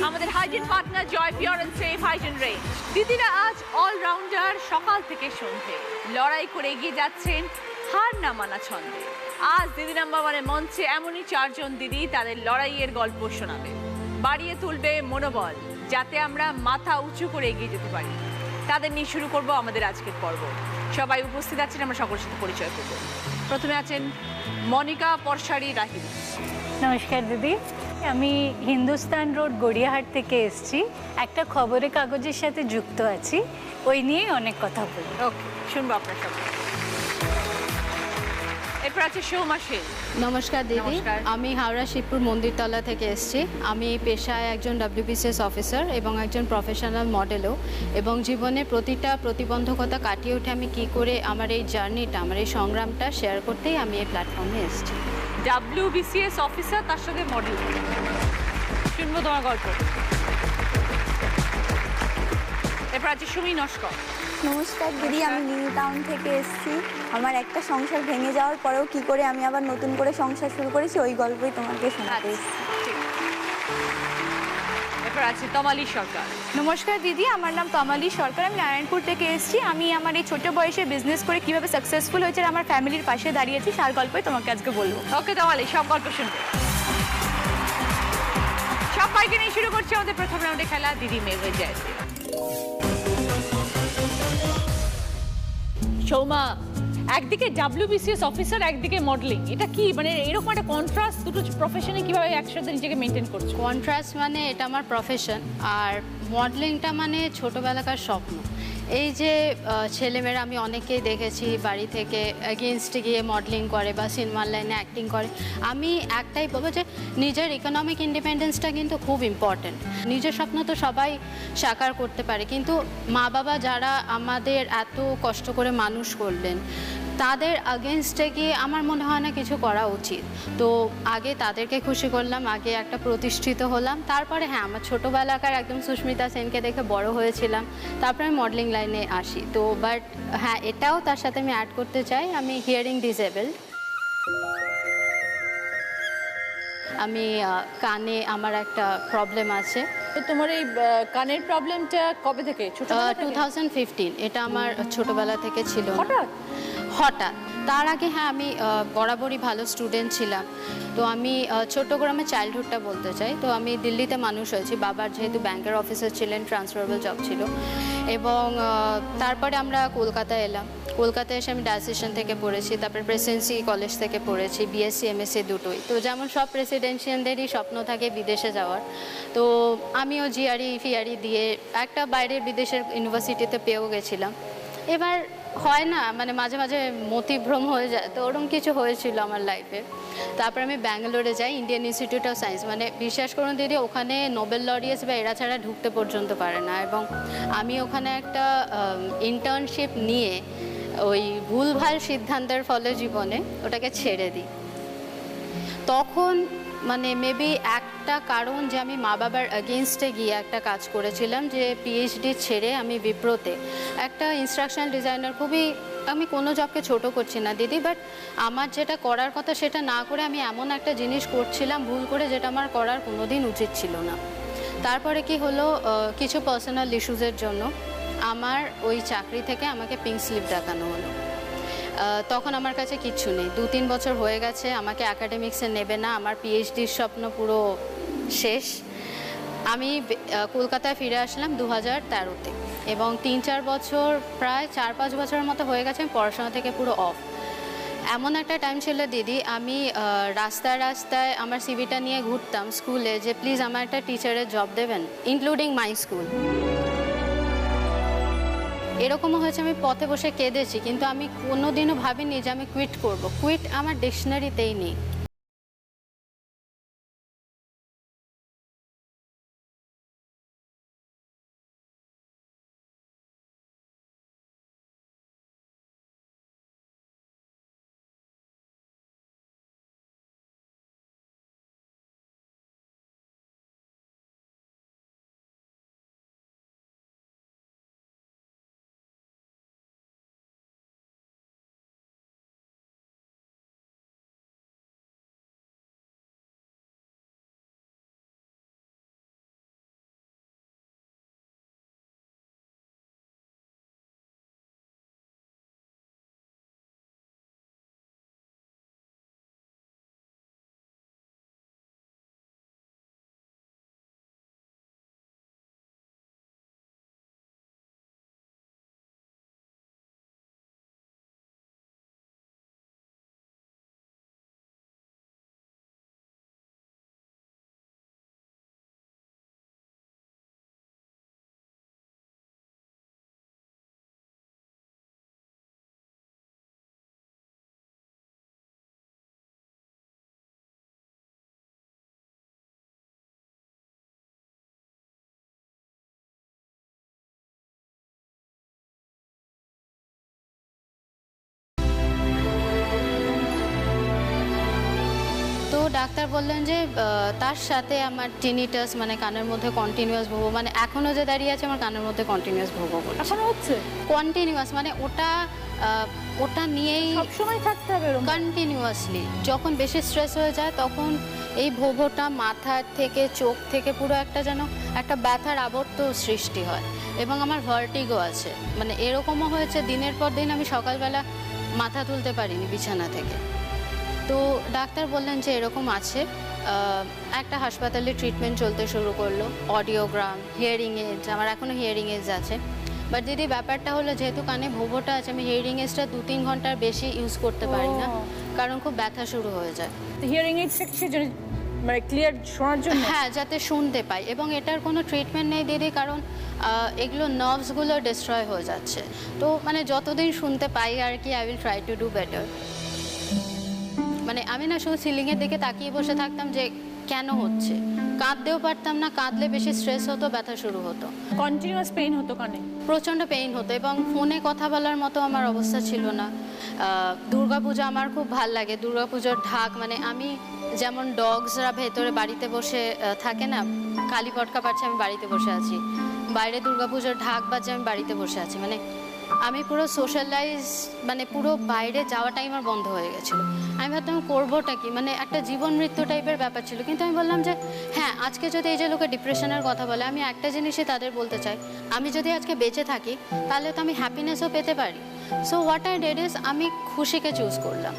আমাদের hygiene partner Joy pure and safe hygiene range. দিদিরা আজ অলরাউন্ডার, সকাল থেকে সন্ধে লড়াই করে এগিয়ে যাচ্ছেন হার না মানা ছন্দে। আজ দিদি নাম্বার ওয়ানের মঞ্চে এমনই চারজন দিদি তাদের লড়াইয়ের গল্প শোনাবে, বাড়িয়ে তুলবে মনোবল, যাতে আমরা মাথা উঁচু করে এগিয়ে যেতে পারি। তাদের নিয়ে শুরু করব আমাদের আজকের পর্ব। সবাই উপস্থিত আছেন, আমরা সকলের সাথে পরিচয় করব। প্রথমে আছেন মনিকা পরশারি রাহিল। নমস্কার দিদি, আমি হিন্দুস্তান রোড গড়িয়াহাট থেকে এসেছি, একটা খবরের কাগজের সাথে যুক্ত আছি, ওই নিয়ে অনেক কথা বলি। ওকে, শুনবো আপনার সব। এরপর আছে সৌমা সেন। নমস্কার দিদি, নমস্কার। আমি হাওড়া শিবপুর মন্দিরতলা থেকে এসেছি। আমি পেশায় একজন WBCS অফিসার এবং একজন প্রফেশনাল মডেলও, এবং জীবনে প্রতিটা প্রতিবন্ধকতা কাটিয়ে উঠে আমি কি করে আমার এই জার্নিটা, আমার এই সংগ্রামটা শেয়ার করতেই আমি এই প্ল্যাটফর্মে এসেছি। WBCS অফিসার, তার সাথে মডেল। শুনবো তোমার গল্প। এরপর আছে সুমি নস্কর। নমস্কার দিদি, আমি নিউ টাউন থেকে এসেছি। আমার একটা সংসার ভেঙে যাওয়ার পরেও কি করে আমি আবার নতুন করে সংসার শুরু করেছি, ওই গল্পই তোমাকে শোনাতে এসেছি। এরপর আছে তমালি সরকার। নমস্কার দিদি, আমার নাম তমালি সরকার, আমি নারায়ণপুর থেকে এসেছি। আমি আমার এই ছোট বয়সে বিজনেস করে কিভাবে সাকসেসফুল হয়েছে আর আমার ফ্যামিলির পাশে দাঁড়িয়েছি, তার গল্পই তোমাকে আজকে বলবো। ওকে তমালি, সব গল্প শুনবে। সবাইকে নিয়ে শুরু করছি আমাদের প্রথম রাউন্ডে খেলা দিদি মেয়ে হয়ে যায়। সৌমা, একদিকে WBCS অফিসার, একদিকে মডেলিং, এটা কি মানে এরকম একটা কন্ট্রাস্ট, দুটো প্রফেশনে কিভাবে একসাথে নিজেকে মেনটেন করছো? কন্ট্রাস্ট মানে এটা আমার প্রফেশন, আর মডেলিংটা মানে ছোটোবেলাকার স্বপ্ন। এই যে ছেলেমেয়েরা আমি অনেকেই দেখেছি বাড়ি থেকে এগেনস্টে গিয়ে মডেলিং করে বা সিনেমার লাইনে অ্যাক্টিং করে। আমি একটাই বলবো যে নিজের ইকোনমিক ইন্ডিপেন্ডেন্সটা কিন্তু খুব ইম্পর্ট্যান্ট। নিজের স্বপ্ন তো সবাই সাকার করতে পারে, কিন্তু মা বাবা যারা আমাদের এত কষ্ট করে মানুষ করলেন, তাদের আগেনস্টে গিয়ে আমার মনে হয় না কিছু করা উচিত। তো আগে তাদেরকে খুশি করলাম, আগে একটা প্রতিষ্ঠিত হলাম, তারপরে হ্যাঁ আমার ছোটোবেলাকার একদম সুস্মিতা সেনকে দেখে বড় হয়েছিলাম, তারপরে আমি মডেলিং লাইনে আসি। তো বাট হ্যাঁ, এটাও তার সাথে আমি অ্যাড করতে চাই, আমি হিয়ারিং ডিসেবলড। আমি কানে আমার একটা প্রবলেম আছে। তো তোমার এই কানের প্রবলেমটা কবে থেকে? 2015, এটা আমার ছোটোবেলা থেকে ছিল। হঠাৎ? তার আগে হ্যাঁ আমি বরাবরই ভালো স্টুডেন্ট ছিলাম। তো আমি চট্টগ্রামের চাইল্ডহুডটা বলতে চাই। তো আমি দিল্লিতে মানুষ হয়েছি, বাবার যেহেতু ব্যাংকের অফিসার ছিলেন, ট্রান্সফারেবল জব ছিল, এবং তারপরে আমরা কলকাতায় এলাম। কলকাতায় এসে আমি ডায়াসিশন থেকে পড়েছি, তারপরে প্রেসিডেন্সি কলেজ থেকে পড়েছি, BSc MSc দুটোই। তো যেমন সব প্রেসিডেন্সিয়ানদেরই স্বপ্ন থাকে বিদেশে যাওয়ার, তো আমিও GRE দিয়ে একটা বাইরের বিদেশের ইউনিভার্সিটিতে পেয়েও গেছিলাম। এবার হয় না মানে মাঝে মাঝে মতিভ্রম হয়ে যায়, তো ওরকম কিছু হয়েছিল আমার লাইফে। তারপর আমি ব্যাঙ্গালোরে যাই, ইন্ডিয়ান ইনস্টিটিউট অফ সায়েন্স। মানে বিশ্বাস করুন দিদি, ওখানে নোবেল লরিয়াস বা এরা ছাড়া ঢুকতে পর্যন্ত পারে না, এবং আমি ওখানে একটা ইন্টার্নশিপ নিয়ে ওই ভুলভাল সিদ্ধান্তের ফলে জীবনে ওটাকে ছেড়ে দিই। তখন মানে মেবি একটা কারণ যে আমি মা বাবার এগেনস্টে গিয়ে একটা কাজ করেছিলাম, যে PhD ছেড়ে আমি বিপ্রোতে একটা ইনস্ট্রাকশনাল ডিজাইনার, খুবই আমি কোনো জবকে ছোট করছি না দিদি, বাট আমার যেটা করার কথা সেটা না করে আমি এমন একটা জিনিস করছিলাম ভুল করে, যেটা আমার করার কোনো দিন উচিত ছিল না। তারপরে কি হলো, কিছু পার্সোনাল ইস্যুজের জন্য আমার ওই চাকরি থেকে আমাকে পিঙ্ক স্লিপ দেখানো হলো। তখন আমার কাছে কিচ্ছু নেই, 2-3 বছর হয়ে গেছে, আমাকে অ্যাকাডেমিক্সে নেবে না, আমার PhDর স্বপ্ন পুরো শেষ। আমি কলকাতায় ফিরে আসলাম 2013-তে, এবং 3-4 বছর, প্রায় 4-5 বছরের মতো হয়ে গেছে আমি পড়াশোনা থেকে পুরো অফ। এমন একটা টাইম ছিল দিদি, আমি রাস্তায় রাস্তায় আমার সিভিটা নিয়ে ঘুরতাম স্কুলে, যে প্লিজ আমার একটা টিচারের জব দেবেন, ইনক্লুডিং মাই স্কুল। এরকমও হয়েছে আমি পথে বসে কেঁদেছি, কিন্তু আমি কোনোদিনও ভাবিনি যে আমি কুইট করব। কুইট আমার ডিকশনারিতেই নেই। ডাক্তার বললেন যে তার সাথে আমার টিনিটাস মানে কানের মধ্যে কন্টিনিউয়াস ভোগো, মানে এখনও যে দাঁড়িয়ে আছে আমার কানের মধ্যে কন্টিনিউয়াস ভোগো করছে, এখনো হচ্ছে? কন্টিনিউয়াস মানে ওটা নিয়েই সবসময় থাকতে হবে এরকম? কন্টিনিউয়াসলি। যখন বেশি স্ট্রেস হয়ে যায় তখন এই ভোগোটা মাথার থেকে চোখ থেকে পুরো একটা যেন একটা ব্যথার আবর্ত সৃষ্টি হয়, এবং আমার ভার্টিগো আছে, মানে এরকমও হয়েছে দিনের পর দিন আমি সকালবেলা মাথা তুলতে পারিনি বিছানা থেকে। তো ডাক্তার বললেন যে এরকম আছে, একটা হাসপাতালে ট্রিটমেন্ট চলতে শুরু করলো, অডিওগ্রাম, হিয়ারিং এজ, আমার এখনও হিয়ারিং এজ আছে। বাট দিদি ব্যাপারটা হলো যেহেতু কানে ভোগোটা আছে, আমি হিয়ারিং এজটা 2-3 ঘন্টার বেশি ইউজ করতে পারি না, কারণ খুব ব্যথা শুরু হয়ে যায়। হিয়ারিং এইড সেজন্য মানে ক্লিয়ার শোনার জন্য? হ্যাঁ, যাতে শুনতে পাই, এবং এটার কোনো ট্রিটমেন্ট নেই দিদি, কারণ এগুলো নার্ভসগুলো ডিস্ট্রয় হয়ে যাচ্ছে। তো মানে যতদিন শুনতে পাই আর কি, I will try to do better. মানে আমি না শুধু সিলিংয়ের দিকে তাকিয়ে বসে থাকতাম যে কেন হচ্ছে, কাঁদতেও পারতাম না, কাঁদলে বেশি স্ট্রেস হতো, ব্যথা শুরু হতো, কন্টিনিউয়াস পেইন হতো কানে? প্রচণ্ড পেইন হতো, এবং ফোনে কথা বলার মতো আমার অবস্থা ছিল না। দুর্গাপূজা আমার খুব ভাল লাগে, দুর্গাপুজোর ঢাক, মানে আমি যেমন ডগসরা ভেতরে বাড়িতে বসে থাকে না, কালী পটকা পাচ্ছে আমি বাড়িতে বসে আছি, বাইরে দুর্গাপুজোর ঢাক বাজে আমি বাড়িতে বসে আছি, মানে আমি পুরো সোশ্যালাইজ, মানে পুরো বাইরে যাওয়াটাই আমার বন্ধ হয়ে গেছিলো। আমি ভাবতাম করবোটা কি, মানে একটা জীবন মৃত্যু টাইপের ব্যাপার ছিল। কিন্তু আমি বললাম যে হ্যাঁ, আজকে যদি এই যে লোকে ডিপ্রেশনের কথা বলে, আমি একটা জিনিসই তাদের বলতে চাই, আমি যদি আজকে বেঁচে থাকি তাহলে তো আমি হ্যাপিনেসও পেতে পারি। So what I did is, আমি খুশিকে চুজ করলাম।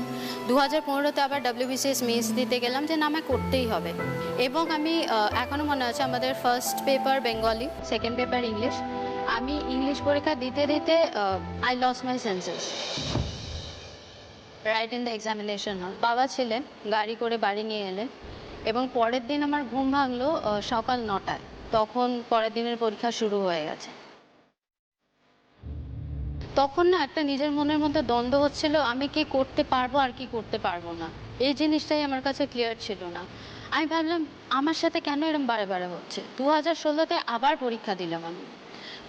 2015-তে আবার WBCS মিস দিতে গেলাম যে না, আমায় করতেই হবে। এবং আমি এখনও মনে আছে আমাদের first paper Bengali, second paper English. আমি ইংলিশ পরীক্ষা দিতে দিতে I lost my senses right in the examination hall. বাবা ছিলেন, গাড়ি করে বাড়ি নিয়ে এলেন, এবং পরের দিন আমার ঘুম ভাঙলো সকাল 9টায়। তখন পরের দিনের পরীক্ষা শুরু হয়ে গেছে। তখন না একটা নিজের মনের মধ্যে দ্বন্দ্ব হচ্ছিল, আমি কি করতে পারবো আর কি করতে পারবো না, এই জিনিসটাই আমার কাছে ক্লিয়ার ছিল না। আমি ভাবলাম আমার সাথে কেন এরকম বারে বারে হচ্ছে। 2016-তে আবার পরীক্ষা দিলাম। আমি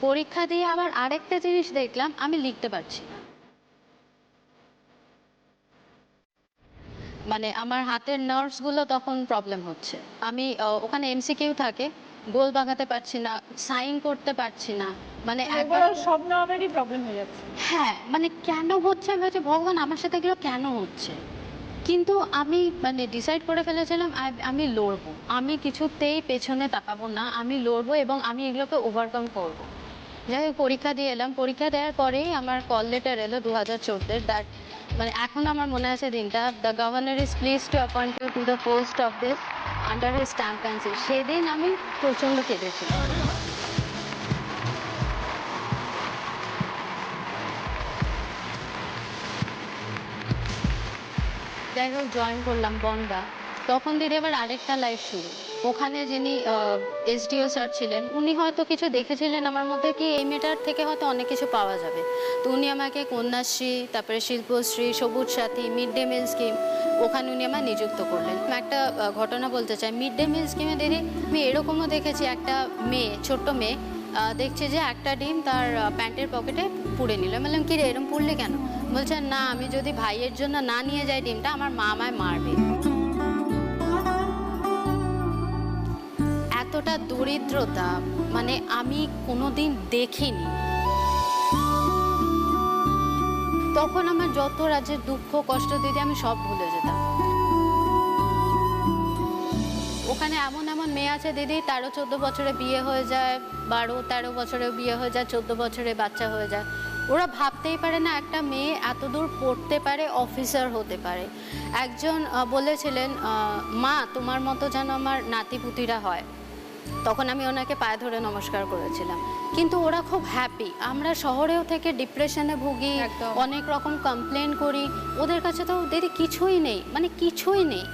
পরীক্ষা দিয়ে আবার আরেকটা জিনিস দেখলাম, আমি লিখতে পারছি না, মানে আমার হাতের নার্ভসগুলো তখন প্রবলেম হচ্ছে। আমি ওখানে MCQ থাকে, গোল বাগাতে পারছি না, সাইন করতে পারছি না, মানে একবার সব নার্ভেরই প্রবলেম হয়ে যাচ্ছে। হ্যাঁ, মানে কেন হচ্ছে, আমি ভাবছি ভগবান আমার সাথে এগুলো কেন হচ্ছে। কিন্তু আমি মানে ডিসাইড করে ফেলেছিলাম আমি লড়বো, আমি কিছুতেই পেছনে তাকাবো না, আমি লড়বো এবং আমি এগুলোকে ওভারকাম করবো। যাই হোক পরীক্ষা দিয়ে এলাম। পরীক্ষা দেওয়ার পরেই আমার কল লেটার এলো 2014-এর, দ্যাট মানে এখন আমার মনে আছে দিনটা, the governor is please to appoint you to the post of this under his stamp and seal. সেদিন আমি প্রচণ্ড কেঁদেছিলাম। যাই হোক জয়েন করলাম বনগা। তখন দিদি আবার আরেকটা লাইফ শুরু। ওখানে যিনি SDO স্যার ছিলেন, উনি হয়তো কিছু দেখেছিলেন আমার মধ্যে, কি এই মেয়েটার থেকে হয়তো অনেক কিছু পাওয়া যাবে। তো উনি আমাকে কন্যাশ্রী, তারপরে শিল্পশ্রী, সবুজ সাথী, মিড ডে মিল স্কিম, ওখানে উনি আমায় নিযুক্ত করলেন। একটা ঘটনা বলতে চাই, মিড ডে মিল স্কিমে দিদি আমি এরকমও দেখেছি, একটা মেয়ে, ছোট্ট মেয়ে, দেখছে যে একটা ডিম তার প্যান্টের পকেটে পুড়ে নিল। আমি বললাম কি রে, এরকম পুড়লে কেন? বলছে না, আমি যদি ভাইয়ের জন্য না নিয়ে যাই ডিমটা, আমার মা আমায় মারবে। এতটা দরিদ্রতা মানে আমি কোনোদিন দেখিনি। তখন আমার যত রাজ্যের দুঃখ কষ্ট দিদি আমি সব ভুলে যেতাম। ওখানে এমন এমন মেয়ে আছে দিদি, 13-14 বছরে বিয়ে হয়ে যায়, 12-13 বছরে বিয়ে হয়ে যায়, 14 বছরে বাচ্চা হয়ে যায়। ওরা ভাবতেই পারে না একটা মেয়ে এত দূর পড়তে পারে, অফিসার হতে পারে। একজন বলেছিলেন মা তোমার মতো যেন আমার নাতিপুতিরা হয়। তখন আমি ওনাকে পায়ে ধরে নমস্কার করেছিলাম। কিন্তু ওরা খুব হ্যাপি। আমরা শহরেও থেকে ডিপ্রেশনে ভুগি, অনেক রকম কমপ্লেন করি, ওদের কাছে তো দিদি কিছুই নেই, মানে কিছুই নেই।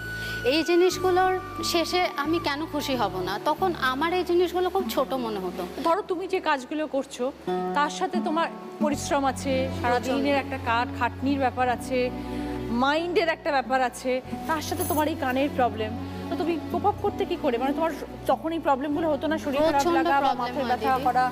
এই জিনিসগুলোর শেষে আমি কেন খুশি হব না? তখন আমার এই জিনিসগুলো খুব ছোট মনে হতো। ধরো তুমি যে কাজগুলো করছো তার সাথে তোমার পরিশ্রম আছে, সারাদিনের একটা খাটনির ব্যাপার আছে, মাইন্ডের একটা ব্যাপার আছে, তার সাথে তোমার এই কানের প্রবলেম, তো তুমি কোপ আপ করতে কি করে, মানে তোমার তখন এই প্রবলেমগুলো হতো না, শরীর খারাপ প্রচণ্ড লাগা বা problem মাথায় হয় ব্যথা দিদি। করা?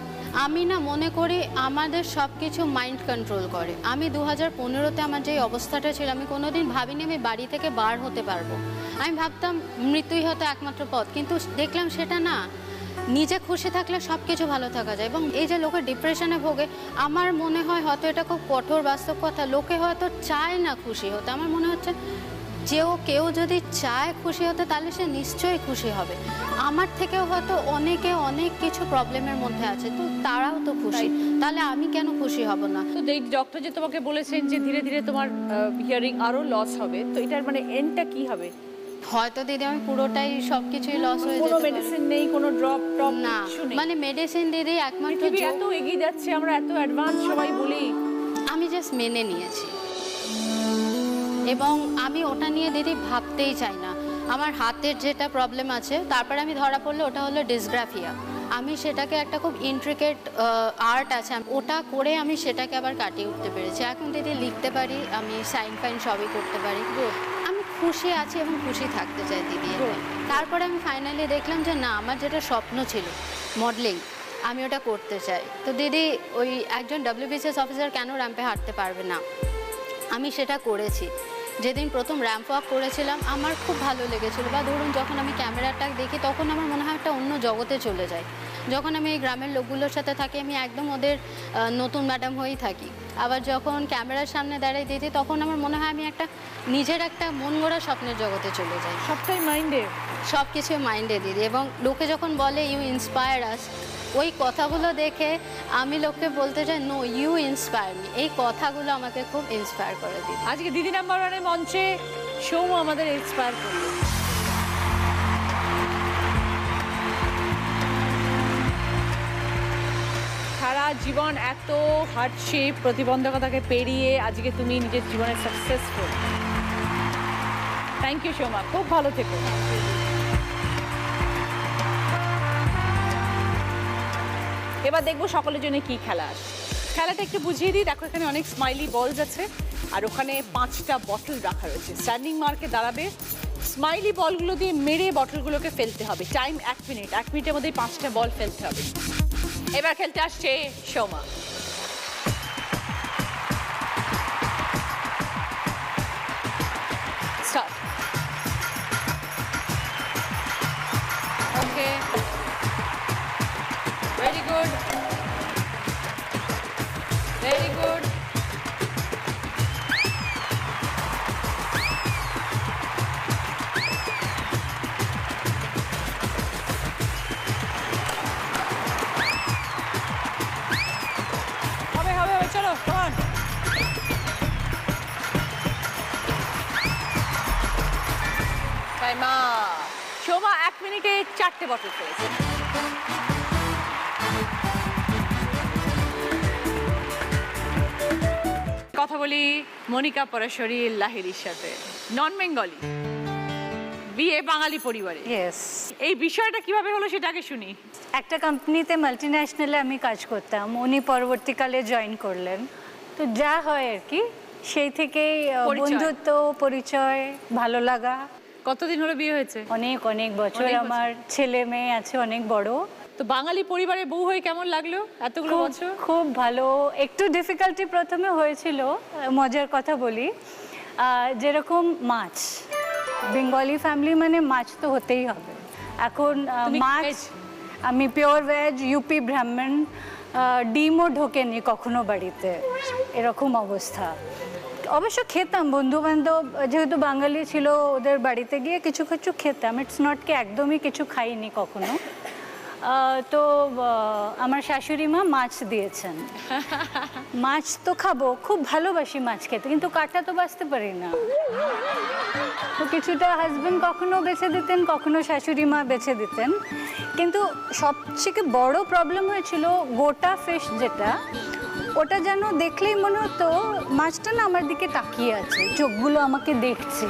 আমি না মনে করি আমাদের সব কিছু মাইন্ড কন্ট্রোল করে। আমি 2015-তে আমার যে অবস্থাটা ছিল, আমি কোনোদিন ভাবিনি আমি বাড়ি থেকে বার হতে পারবো। আমি ভাবতাম মৃত্যুই হয়তো একমাত্র পথ, কিন্তু দেখলাম সেটা না। নিজে খুশি থাকলে সব কিছু ভালো থাকা যায়। এবং এই যে লোকে ডিপ্রেশনে ভোগে, আমার মনে হয় হয়তো এটা খুব কঠোর বাস্তব কথা, লোকে হয়তো চায় না খুশি হতে। আমার মনে হচ্ছে কেউ যদি চায় খুশি হতে তাহলে সে নিশ্চয়ই খুশি হবে। আমার থেকেও হয়তো অনেকে অনেক কিছু প্রবলেমের মধ্যে আছে, তো তারাও তো খুশি, তাহলে আমি কেন খুশি হব না? তো এই ডক্টর যে তোমাকে বলেছেন যে ধীরে ধীরে তোমার হিয়ারিং আরো লস হবে, তো এটার মানে এন্ডটা কি হবে? হয়তো দিদি আমি পুরোটাই সবকিছুই লস হয়ে কোনো যেতে পারে। মেডিসিন নেই, কোনো ড্রপ টপ না, কিছু নেই? মানে মেডিসিন দিদি একমাত্র পৃথিবী এত এগিয়ে যাচ্ছে, আমরা এত অ্যাডভান্স সবাই বলি। আমি জাস্ট মেনে নিয়েছি এবং আমি ওটা নিয়ে দিদি ভাবতেই চাই না। আমার হাতের যেটা প্রবলেম আছে, তারপরে আমি ধরা পড়লে ওটা হলো ডিসগ্রাফিয়া। আমি সেটাকে একটা খুব ইন্ট্রিকেট আর্ট আছে, ওটা করে আমি সেটাকে আবার কাটিয়ে উঠতে পেরেছি। এখন দিদি লিখতে পারি, আমি সাইন ফাইন সবই করতে পারি। আমি খুশি আছি এবং খুশি থাকতে চাই দিদি। তারপরে আমি ফাইনালি দেখলাম যে না, আমার যেটা স্বপ্ন ছিল মডেলিং, আমি ওটা করতে চাই। তো দিদি ওই একজন WBCS অফিসার কেন র্যাম্পে হাঁটতে পারবে না, আমি সেটা করেছি। যেদিন প্রথম র্যাম্প ওয়াক করেছিলাম আমার খুব ভালো লেগেছিল, বা ধরুন যখন আমি ক্যামেরাটা দেখি তখন আমার মনে হয় একটা অন্য জগতে চলে যায়। যখন আমি এই গ্রামের লোকগুলোর সাথে থাকি আমি একদম ওদের নতুন ম্যাডাম হয়েই থাকি। আবার যখন ক্যামেরার সামনে দাঁড়াই দিদি তখন আমার মনে হয় আমি একটা নিজের একটা মন গড়া স্বপ্নের জগতে চলে যাই। সবটাই মাইন্ডে, সব কিছু মাইন্ডে দিদি। এবং লোকে যখন বলে ইউ ইন্সপায়ার আস, ওই কথাগুলো দেখে আমি লোককে বলতে চাই নো, ইউ ইন্সপায়ার মি। এই কথাগুলো আমাকে খুব ইন্সপায়ার করে দিদি। আজকে দিদি নাম্বার ওয়ানের মঞ্চে সৌম্য আমাদের ইন্সপায়ার করলো। সারা জীবন এত হার্ডশিপ প্রতিবন্ধকতাকে পেরিয়ে আজকে তুমি নিজের জীবনে সাকসেসফুল। থ্যাংক ইউ সৌম্য, খুব ভালো থেকো। এবার দেখবো সকলের জন্য কি খেলা আছে। খেলাটা একটু বুঝিয়ে দিই। দেখো এখানে অনেক স্মাইলি বলস আছে, আর ওখানে 5টা বটল রাখা রয়েছে। স্ট্যান্ডিং মার্কে দাঁড়াবে, স্মাইলি বলগুলো দিয়ে মেরে বটলগুলোকে ফেলতে হবে। টাইম 1 মিনিট, 1 মিনিটের মধ্যে 5টা বল ফেলতে হবে। এবার খেলতে আসছে সৌম্য। স্টার্ট। ওকে, ভেরি গুড, ভেরি গুড। হবে হবে হবে, চলো কমান। Time up. সৌম্য 1 মিনিটে 4টে বটল ফেলেছে। কথা বলি মনিকা পরশ্বরী লাহিড়ীর সাথে। নন বেঙ্গলি, বিয়ে বাঙালি পরিবারে, ইয়েস। এই বিষয়টা কিভাবে হলো সেটা আগে শুনি। একটা কোম্পানিতে মাল্টিন্যাশনালে আমি কাজ করতাম, উনি পরবর্তীকালে জয়েন করলেন। তো যা হয় আর কি, সেই থেকেই পরিচয়। বন্ধুত্ব, পরিচয়, ভালো লাগা। কতদিন হলো বিয়ে হয়েছে? অনেক অনেক বছর। অনেক বছর। আমার ছেলে মেয়ে আছে অনেক বড়। তো বাঙালি পরিবারে বউ হয়ে কেমন লাগলো এতগুলো খুব বছর? খুব ভালো। একটু ডিফিকাল্টি প্রথমে হয়েছিল, মজার কথা বলি। যেরকম মাছ, বেঙ্গলি ফ্যামিলি মানে মাছ তো হতেই হবে। এখন তুমি মাছ, veg? আমি পিওর ভেজ, ইউপি ব্রাহ্মণ, ডিমও ঢোকেনি কখনো বাড়িতে, এরকম অবস্থা। অবশ্য খেতাম, বন্ধু বান্ধব যেহেতু বাঙালি ছিল ওদের বাড়িতে গিয়ে কিছু কিছু খেতাম। ইটস নট কি একদমই কিছু খাইনি কখনো। তো আমার শাশুড়ি মা মাছ দিয়েছেন, মাছ তো খাবো, খুব ভালোবাসি মাছ খেতে, কিন্তু কাটা তো বাঁচতে পারি না। তো কিছুটা হাজবেন্ড কখনো বেছে দিতেন, কখনো শাশুড়ি মা বেছে দিতেন। কিন্তু সবথেকে বড় প্রবলেম হয়েছিল গোটা ফিশ যেটা, ওটা যেন দেখলেই মনে হতো মাছটা না আমার দিকে তাকিয়ে আছে, চোখগুলো আমাকে দেখছে,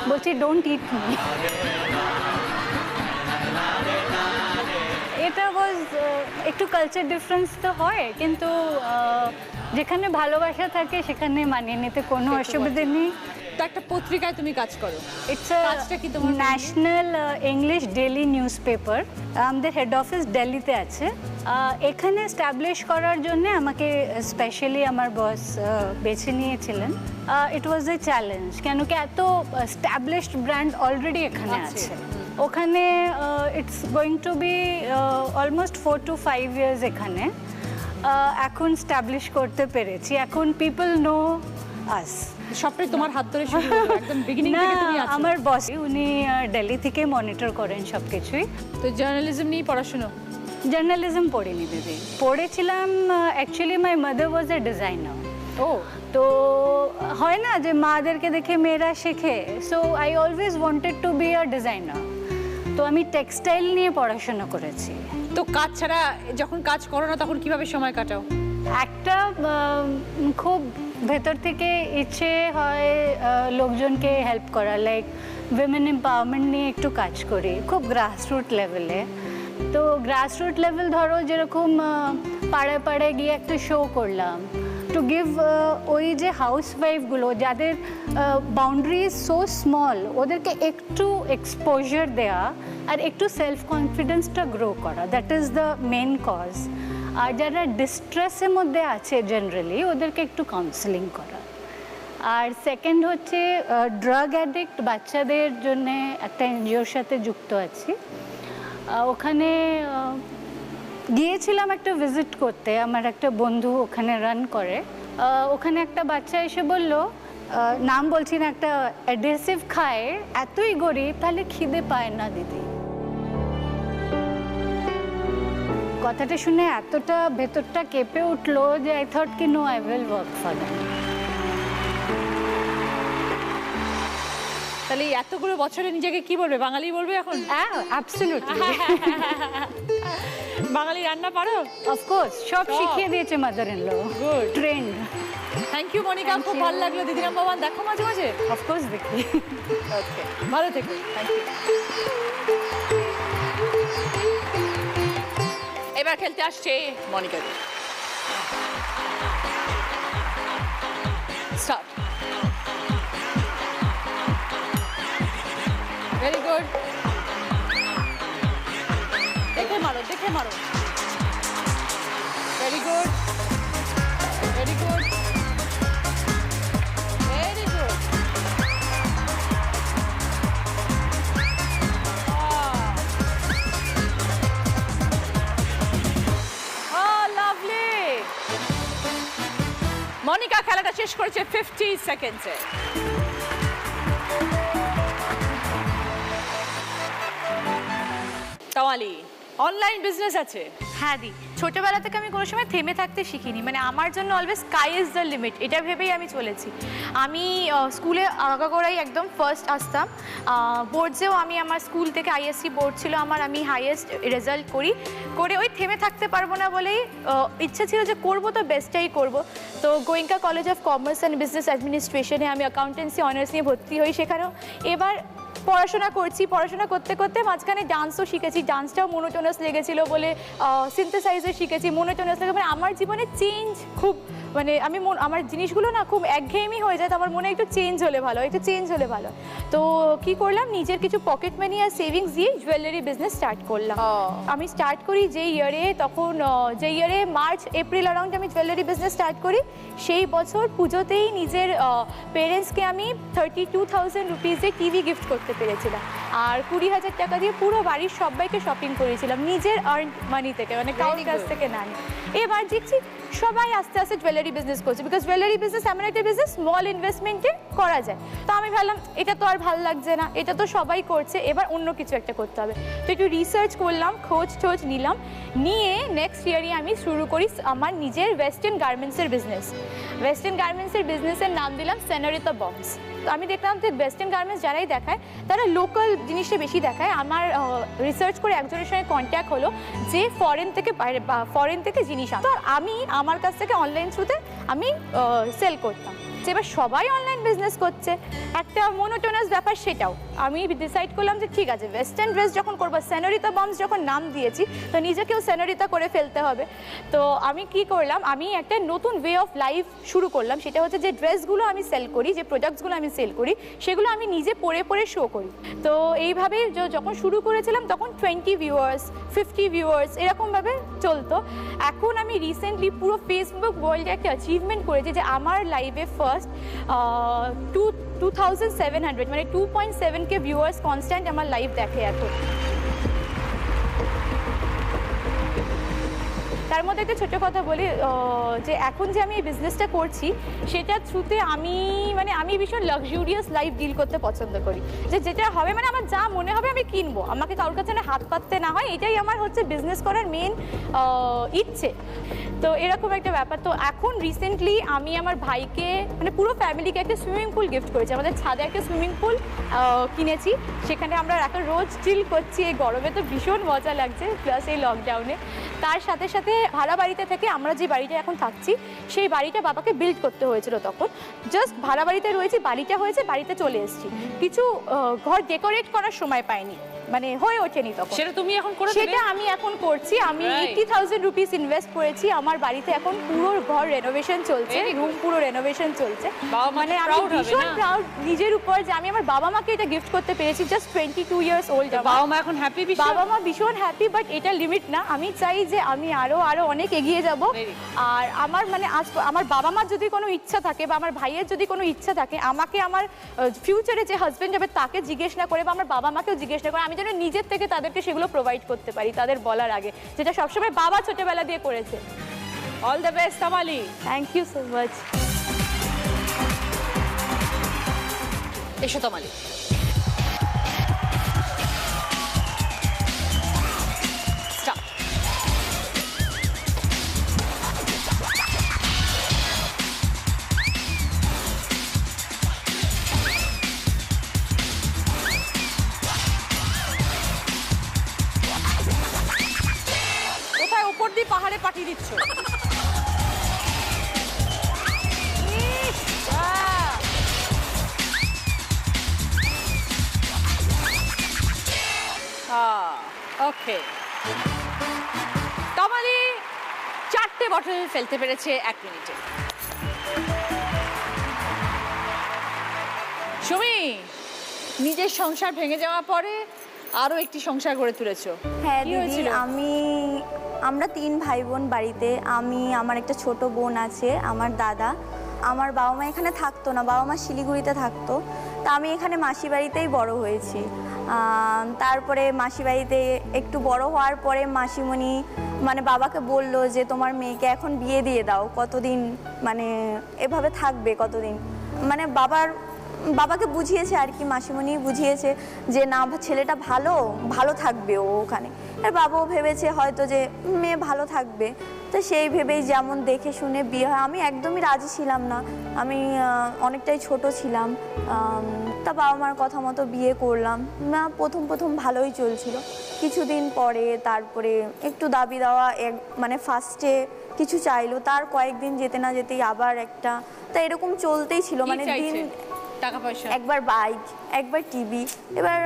বলছি ডোন্ট ইট মি। এটা ওয়াজ একটু কালচার ডিফারেন্স তো হয়, কিন্তু যেখানে ভালোবাসা থাকে সেখানে মানিয়ে নিতে কোনো অসুবিধে নেই। তো একটা পত্রিকায় তুমি কাজ করো, ইটস কাজটা কি তোমার national English daily news paper. আমাদের হেড অফিস দিল্লিতে আছে। এখানে স্ট্যাবলিশ করার জন্য আমাকে স্পেশালি আমার বস বেছে নিয়েছিলেন। ইট ওয়াজ এ চ্যালেঞ্জ, কেন কি এত স্ট্যাবলিশড ব্র্যান্ড অলরেডি এখানে আছে। ওখানে it's going to be almost 4 to 5 years এখানে। এখন স্ট্যাবলিশ করতে পেরেছি, এখন পিপল নো আস। সবটাই তোমার হাত ধরে শুরু হলো, একদম বিগিনিং থেকে তুমি আছো। আমার বস উনি দিল্লি থেকে মনিটর করেন সব কিছুই। তো জার্নালিজম নিয়ে পড়াশোনা? জার্নালিজম পড়িনি দিদি, পড়েছিলাম actually my mother was a designer. ও তো হয় না যে মাদেরকে দেখে মেয়েরা শেখে, so I always wanted to be a designer. তো আমি টেক্সটাইল নিয়ে পড়াশোনা করেছি। তো কাজ ছাড়া যখন কাজ করো না তখন কিভাবে সময় কাটাও? একটা খুব ভেতর থেকে ইচ্ছে হয় লোকজনকে হেল্প করা, লাইক উইমেন এম্পাওয়ারমেন্ট নিয়ে একটু কাজ করি খুব গ্রাসরুট লেভেলে। তো গ্রাসরুট লেভেল ধরো যেরকম পাড়ায় পাড়ায় গিয়ে একটা শো করলাম, টু গিভ ওই যে হাউস ওয়াইফগুলো যাদের বাউন্ডারি সো স্মল, ওদেরকে একটু এক্সপোজার দেওয়া আর একটু সেলফ কনফিডেন্সটা গ্রো করা, that is the main cause. আর যারা ডিস্ট্রেসের মধ্যে আছে জেনারেলি, ওদেরকে একটু কাউন্সেলিং করা। আর সেকেন্ড হচ্ছে ড্রাগ অ্যাডিক্ট বাচ্চাদের জন্যে একটা এনজিওর সাথে যুক্ত আছি। ওখানে গিয়েছিলাম একটা ভিজিট করতে, আমার একটা বন্ধু ওখানে রান করে। ওখানে একটা বাচ্চা এসে বলল, নাম বলছি না, একটা অ্যাডহেসিভ খায়, এতই গরিব তাহলে খিদে পায় না দিদি। কথাটা শুনে এতটা ভেতরটা কেঁপে উঠলো যে আই থট কি no, I will work for them. তাহলে এতগুলো বছরে নিজেকে কি বলবে, বাঙালি বলবে এখন? হ্যাঁ, অ্যাবসলিউটলি। বাঙালি রান্না পারো? অফকোর্স, সব শিখিয়ে দিয়েছে mother in law, good, trained. Thank you Monica, খুব ভালো লাগলো। দিদি নাম্বার ওয়ান দেখো মাঝে মাঝে? অফকোর্স দেখি। ওকে, ভালো থেকো, থ্যাংক ইউ। এবার খেলতে আসছে মনিকা দি। স্টার্ট। ভেরি গুড, দেখে মারো, দেখে মারো। Very good, very good, very good. Monica খেলাটা শেষ করেছে 50 সেকেন্ডসে। তাওয়ালি, অনলাইন বিজনেস আছে? হ্যাঁ দি, ছোটবেলা থেকে আমি কোনো সময় থেমে থাকতে শিখিনি, মানে আমার জন্য always sky is the limit, এটা ভেবেই আমি চলেছি। আমি স্কুলে আগাগোড়াই একদম ফার্স্ট আসতাম, বোর্ডসেও আমি আমার স্কুল থেকে আইএসসি বোর্ড ছিল আমার, আমি হাইয়েস্ট রেজাল্ট করে ওই থেমে থাকতে পারবো না বলেই ইচ্ছে ছিল যে করবো তো বেস্টটাই করব। তো Goenka college of commerce and business অ্যাডমিনিস্ট্রেশনে আমি অ্যাকাউন্টেন্সি অনার্স নিয়ে ভর্তি হই। সেখানেও এবার পড়াশোনা করছি, পড়াশোনা করতে করতে মাঝখানে ডান্সও শিখেছি, ডান্সটাও মোনোটোনাস লেগেছিল বলে সিনথেসাইজার শিখেছি, মোনোটোনাস লেগে মানে আমার জীবনে চেঞ্জ খুব, মানে আমার জিনিসগুলো না খুব একঘেয়েমি হয়ে যায়, তো আমার মনে একটু চেঞ্জ হলে ভালো, একটু চেঞ্জ হলে ভালো। তো কি করলাম, নিজের কিছু পকেট মানি আর সেভিংস দিয়ে জুয়েলারি বিজনেস স্টার্ট করলাম। আমি স্টার্ট করি যে ইয়ারে, তখন যে ইয়ারে মার্চ এপ্রিল অ্যারাউন্ড আমি জুয়েলারি বিজনেস স্টার্ট করি, সেই বছর পুজোতেই নিজের পেরেন্টসকে আমি 32,000 রুপিজে টিভি গিফট করতে পেরেছিলাম, আর 20,000 টাকা দিয়ে পুরো বাড়ির সবাইকে শপিং করেছিলাম নিজের আর্ন মানি থেকে, মানে কারোর কাছ থেকে না। এবার দেখছি সবাই আস্তে আস্তে জুয়েলারি বিজনেস করছে, বিকজ জুয়েলারি বিজনেস এমন একটা বিজনেস স্মল ইনভেস্টমেন্টে করা যায়। তো আমি ভাবলাম এটা তো আর ভালো লাগছে না, এটা তো সবাই করছে, এবার অন্য কিছু একটা করতে হবে। তো একটু রিসার্চ করলাম, খোঁজ নিলাম, নিয়ে নেক্সট ইয়ারই আমি শুরু করি আমার নিজের ওয়েস্টার্ন গার্মেন্টসের বিজনেস। ওয়েস্টার্ন গার্মেন্টসের বিজনেসের নাম দিলাম সেনোরিতা বমস। তো আমি দেখলাম যে ওয়েস্টার্ন গার্মেন্টস যারাই দেখায় তারা লোকাল জিনিসটা বেশি দেখায়। আমার রিসার্চ করে একজনের সঙ্গে কন্ট্যাক্ট হলো যে ফরেন থেকে জিনিস আনতো, আর আমি আমার কাছ থেকে অনলাইন থ্রুতে আমি সেল করতাম। যে এবার সবাই অনলাইন বিজনেস করছে, একটা মোনোটোনাস ব্যাপার, সেটাও আমি ডিসাইড করলাম যে ঠিক আছে, ওয়েস্টার্ন ড্রেস যখন করবো, সেনোরিতা বমস যখন নাম দিয়েছি, তো নিজেকেও সেনোরিতা করে ফেলতে হবে। তো আমি কি করলাম, আমি একটা নতুন ওয়ে অফ লাইফ শুরু করলাম। সেটা হচ্ছে যে ড্রেসগুলো আমি সেল করি, যে প্রোডাক্টসগুলো আমি সেল করি, সেগুলো আমি নিজে পরে পরে শো করি। তো এইভাবে যখন শুরু করেছিলাম তখন 20 ভিউয়ার্স, 50 ভিউয়ার্স এরকমভাবে চলতো। এখন আমি রিসেন্টলি পুরো ফেসবুক ওয়ার্ল্ডে একটা অ্যাচিভমেন্ট করেছি যে আমার লাইভে ফার্স্ট 2700 মানে 2.7K ভিউয়ার্স কনস্ট্যান্ট আমার লাইভ দেখে এখন। তার মধ্যে একটা ছোট কথা বলি, যে এখন যে আমি এই বিজনেসটা করছি সেটার থ্রুতে আমি ভীষণ লাক্সুরিয়াস লাইফ ডিল করতে পছন্দ করি। যে যেটা হবে আমার যা মনে হবে আমি কিনবো, আমাকে কারোর কাছে না হাত পাততে না হয়, এটাই আমার হচ্ছে বিজনেস করার মেন ইচ্ছে। তো এরকম একটা ব্যাপার। তো এখন রিসেন্টলি আমি আমার ভাইকে পুরো ফ্যামিলিকে একটা সুইমিং পুল গিফট করেছি। আমাদের ছাদে একটা সুইমিং পুল কিনেছি, সেখানে আমরা এখন রোজ চিল করছি। এই গরমে তো ভীষণ মজা লাগছে, প্লাস এই লকডাউনে। তার সাথে সাথে ভাড়া বাড়িতে থেকে আমরা যে বাড়িটা এখন থাকছি, সেই বাড়িটা বাবাকে বিল্ড করতে হয়েছিল। তখন জাস্ট ভাড়া বাড়িতে রয়েছি, বাড়িটা হয়েছে, বাড়িতে চলে এসেছি। কিছু ঘর ডেকোরেট করার সময় পাইনি, হয়ে ওঠেনি তখন। সেটা তুমি এখন করে সেটা আমি এখন করছি। আমি 80,000 রুপিস ইনভেস্ট করেছি। আমার বাড়িতে এখন পুরো ঘর রেনোভেশন চলছে, রুম পুরো রেনোভেশন চলছে। আমি ভীষণ প্রাউড নিজের উপর যে আমি আমার বাবা মাকে এটা গিফট করতে পেরেছি। Just 22 years old. বাবা মা এখন হ্যাপি? বাবা মা ভীষণ হ্যাপি, বাট এটা লিমিট না। আমি চাই যে আমি আরো অনেক এগিয়ে যাব। আর আমার আমার বাবা মার যদি কোনো ইচ্ছা থাকে, বা আমার ভাইয়ের যদি কোনো ইচ্ছা থাকে, আমাকে আমার ফিউচারে যে হাজবেন্ড হবে তাকে জিজ্ঞেস না করে, বা আমার বাবা মাকেও জিজ্ঞেস না করে, আমি যেন নিজের থেকে তাদেরকে সেগুলো প্রোভাইড করতে পারি তাদের বলার আগে, যেটা সবসময় বাবা ছোটবেলা দিয়ে করেছে। All the best Tamali. Thank you so much. এসো তামালি। কোথায় উপর দিয়ে পাহাড়ে পাঠিয়ে দিচ্ছ? ওকে, তামালি 4টে বটল ফেলতে পেরেছে 1 মিনিটে। সুমি, নিজের সংসার ভেঙে যাওয়ার পরে আরো একটি সংসার গড়ে তুলেছো। হ্যাঁ কি দিদি, হয়েছিল? আমরা 3 ভাই বোন বাড়িতে। আমার একটা ছোট বোন আছে, আমার দাদা। আমার বাবা মা এখানে থাকতো না, বাবা মা শিলিগুড়িতে থাকতো। তা আমি এখানে মাসি বাড়িতেই বড় হয়েছি। তারপরে মাসি বাড়িতে একটু বড় হওয়ার পরে মাসিমণি বাবাকে বলল যে তোমার মেয়েকে এখন বিয়ে দিয়ে দাও, কতদিন এভাবে থাকবে কতদিন। বাবাকে বুঝিয়েছে আর কি, মাসিমণি বুঝিয়েছে যে না, ছেলেটা ভালো থাকবে ও ওখানে। আর বাবাও ভেবেছে হয়তো যে মেয়ে ভালো থাকবে, তো সেই ভেবেই যেমন দেখে শুনে বিয়ে হয়। আমি একদমই রাজি ছিলাম না, আমি অনেকটাই ছোট ছিলাম। তা বাবা মার কথা মতো বিয়ে করলাম। প্রথম ভালোই চলছিল, কিছুদিন পরে তারপরে একটু দাবি দেওয়া, ফার্স্টে কিছু চাইলো, তার কয়েকদিন যেতে না যেতেই আবার একটা, তা এরকম চলতেই ছিল। দিন টাকা পয়সা, একবার বাইক, একবার টিভি। এবার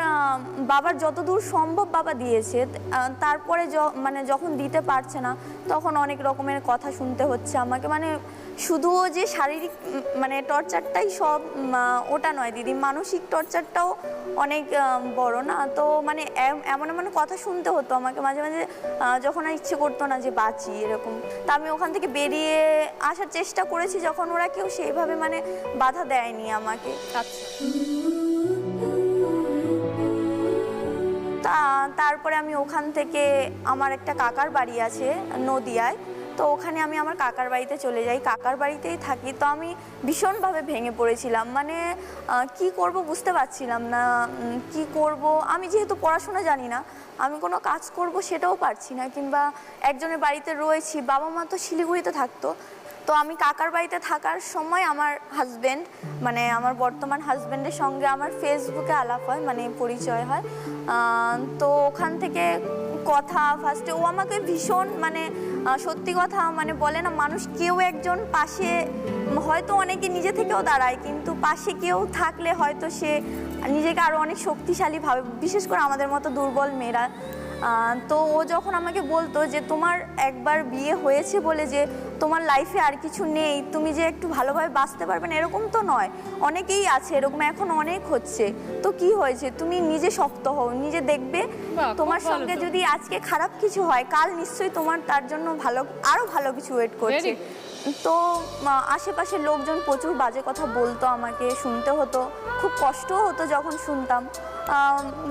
বাবার যতদূর সম্ভব বাবা দিয়েছে। তারপরে যখন দিতে পারছে না, তখন অনেক রকমের কথা শুনতে হচ্ছে আমাকে। শুধু যে শারীরিক টর্চারটাই সব, ওটা নয় দিদি, মানসিক টর্চারটাও অনেক বড় না। তো এমন কথা শুনতে হতো আমাকে মাঝে মাঝে, যখন আর ইচ্ছে করতো না যে বাঁচি এরকম। তা আমি ওখান থেকে বেরিয়ে আসার চেষ্টা করেছি, যখন ওরা কেউ সেইভাবে বাধা দেয়নি আমাকে। তারপরে আমি ওখান থেকে, আমার একটা কাকার বাড়ি আছে নদিয়ায়, তো ওখানে আমি আমার কাকার বাড়িতে চলে যাই, কাকার বাড়িতেই থাকি। তো আমি ভীষণভাবে ভেঙে পড়েছিলাম, কি করব বুঝতে পারছিলাম না, কি করব। আমি যেহেতু পড়াশোনা জানি না, আমি কোনো কাজ করব সেটাও পারছি না, কিংবা একজনের বাড়িতে রয়েছি, বাবা মা তো শিলিগুড়িতে থাকতো। তো আমি কাকার বাড়িতে থাকার সময় আমার হাজব্যান্ড, আমার বর্তমান হাজব্যান্ডের সঙ্গে আমার ফেসবুকে আলাপ হয়, পরিচয় হয়। তো ওখান থেকে কথা ফার্স্টে ও আমাকে ভীষণ মানে সত্যি কথা মানে বলে না, মানুষ কেউ একজন পাশে, হয়তো অনেকে নিজে থেকেও দাঁড়ায়, কিন্তু পাশে কেউ থাকলে হয়তো সে নিজেকে আরও অনেক শক্তিশালী ভাবে, বিশেষ করে আমাদের মতো দুর্বল মেয়েরা। তো ও যখন আমাকে বলতো যে তোমার একবার বিয়ে হয়েছে বলে যে তোমার লাইফে আর কিছু নেই, তুমি যে একটু ভালোভাবে বাঁচতে পারবে না, এরকম তো নয়, অনেকেই আছে এরকম, এখন অনেক হচ্ছে, তো কি হয়েছে, তুমি নিজে শক্ত হও, নিজে দেখবে তোমার সঙ্গে যদি আজকে খারাপ কিছু হয়, কাল নিশ্চয়ই তোমার তার জন্য ভালো, আরো ভালো কিছু ওয়েট করছে। তো আশেপাশের লোকজন প্রচুর বাজে কথা বলতো, আমাকে শুনতে হতো, খুব কষ্টও হতো যখন শুনতাম,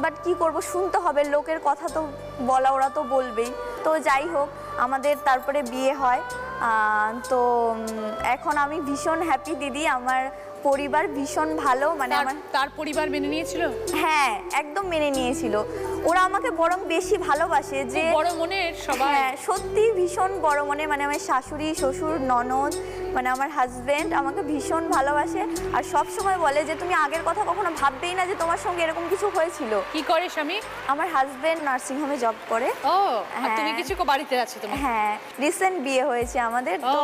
বাট কি করব, শুনতে হবে, লোকের কথা তো বলা, ওরা তো বলবেই। তো যাই হোক, আমাদের তারপরে বিয়ে হয়। তো এখন আমি ভীষণ হ্যাপি দিদি, আমার পরিবার ভীষণ ভালো, মানে আমার তার পরিবার মেনে নিয়েছিল? হ্যাঁ, একদম মেনে নিয়েছিল। ওরা আমাকে বরং বেশি ভালোবাসে, যে বড় মনের সবাই। হ্যাঁ, সত্যি ভীষণ বড় মনে, মানে আমার শাশুড়ি, শ্বশুর, ননদ, মানে আমার হাজবেন্ড আমাকে ভীষণ ভালোবাসে, আর সব সময় বলে যে তুমি আগের কথা কখনো ভাববেই না যে তোমার সঙ্গে এরকম কিছু হয়েছিল। কি করে স্বামী? আমার হাজবেন্ড নার্সিং হোমে জব করে। ও, আর তুমি কিছু বাড়িতে আছো তোমার? হ্যাঁ, রিসেন্ট বিয়ে হয়েছে আমাদের। তো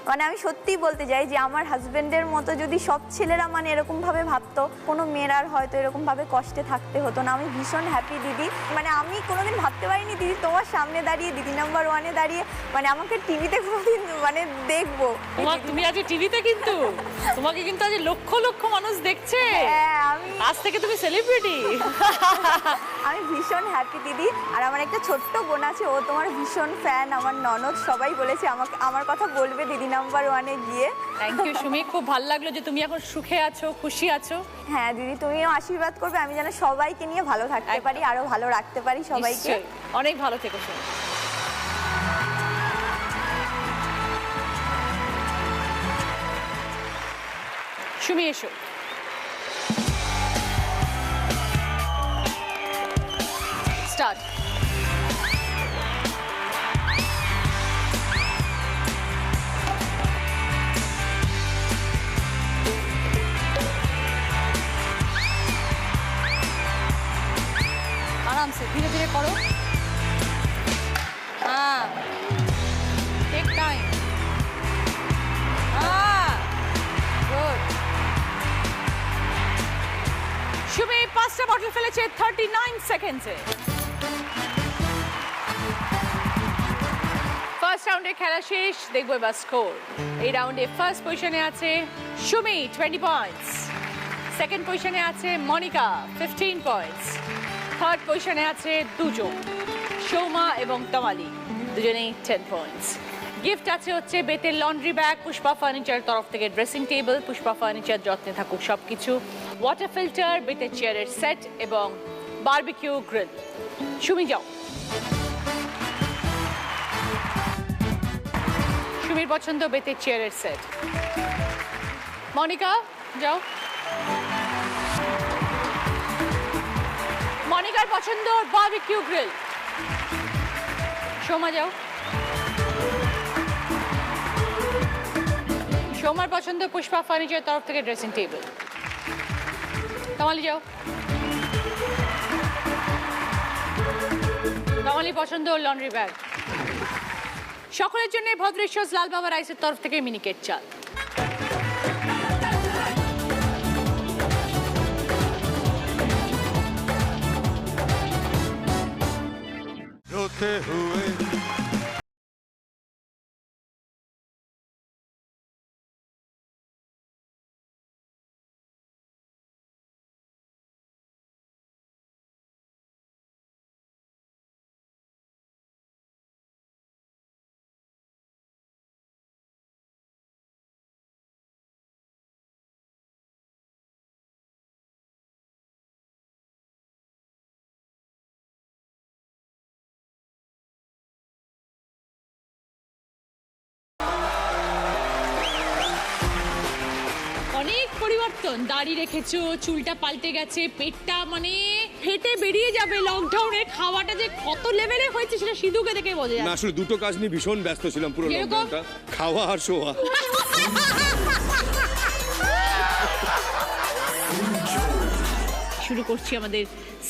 মানে আমি সত্যি বলতে চাই যে আমার হাজবেন্ডের মতো যদি সব ছেলেরা মানে এরকম ভাবে ভাবতো, কোনো মেয়ের আর হয়তো এরকম ভাবে কষ্টে থাকতে হতো না। আমি ভীষণ হ্যাপি দিদি, মানে আমি কোনোদিন ভাবতে পারিনি দিদি তোমার সামনে দাঁড়িয়ে, দিদি নাম্বার 1-এ দাঁড়িয়ে, মানে আমাকে টিভিতে কোনোদিন মানে দেখবো। তুমি আজ টিভিতে, কিন্তু তোমাকে কিন্তু আজ লক্ষ লক্ষ মানুষ দেখছে। হ্যাঁ, আমি আজ থেকে তুমি সেলিব্রিটি। আমি ভীষণ হ্যাপি দিদি। আর আমার একটা ছোট্ট বোন আছে, ও তোমার ভীষণ ফ্যান, আমার ননদ সবাই বলেছে আমাকে, আমার কথা বলবে দিদি নাম্বার 1-এ গিয়ে। থ্যাংক ইউ সুমি, খুব ভালো লাগলো যে তুমি এখন সুখে আছো, খুশি আছো। হ্যাঁ দিদি, তুমিও আশীর্বাদ করবে, আমি যেন সবাইকে নিয়ে ভালো থাকতে পারি, আরো ভালো রাখতে পারি সবাইকে। নিশ্চয়ই। অনেক ভালো থেকো সুমি। সুমি এসো। স্টার্ট। आराम से धीरे धीरे करो। हाँ, टेक टाइम। हाँ, गुड। সুমি 5টা বটল ফেলেছে 39 সেকেন্ডসে। ফার্স্ট রাউন্ডে খেলা শেষ, দেখবো এবার স্কোর। এই রাউন্ডে ফার্স্ট পজিশনে আছে সুমি 20 পয়েন্টস, সেকেন্ড পজিশনে আছে মনিকা 15 পয়েন্টস, থার্ড পজিশনে আছে দুজন, সৌমা এবং তমালি, দুজনেই 10 পয়েন্টস। গিফট আছে হচ্ছে বেতের লন্ড্রি ব্যাগ, পুষ্পা ফার্নিচার তরফ থেকে ড্রেসিং টেবিল, পুষ্পা ফার্নিচার যত্নে থাকুক সবকিছু, ওয়াটার ফিল্টার, বেতের চেয়ারের সেট এবং বারবিকিউ গ্রিল। সুমি যাও। সুমির পছন্দ বেতের চেয়ারের সেট। মনিকা যাও। মনিকার পছন্দ বারবিকিউ গ্রিল। সোমা যাও। সোমার পছন্দ পুষ্পা ফার্নিচার তরফ থেকে ড্রেসিং টেবিল। তমালি যাও। তমালি পছন্দ লন্ড্রি ব্যাগ। সকলের জন্য ভদ্রেশ্বর লাল বাবা রাইসের তরফ থেকে মিনিকেট চাল। रोते हुए অনেক পরিবর্তন, দাড়ি রেখেছো, চুলটা পাল্টে গেছে, পেটটা মানে হেঁটে বেরিয়ে যাবে। লকডাউনে খাওয়াটা যে কত লেভেলে হয়েছে সেটা সিধুকে দেখে বোঝা যায়। না, আসলে দুটো কাজ নিয়ে ভীষণ ব্যস্ত ছিলাম পুরো কিরকম? লকডাউনটা, খাওয়া আর শোয়া। শুরু করছি আমাদের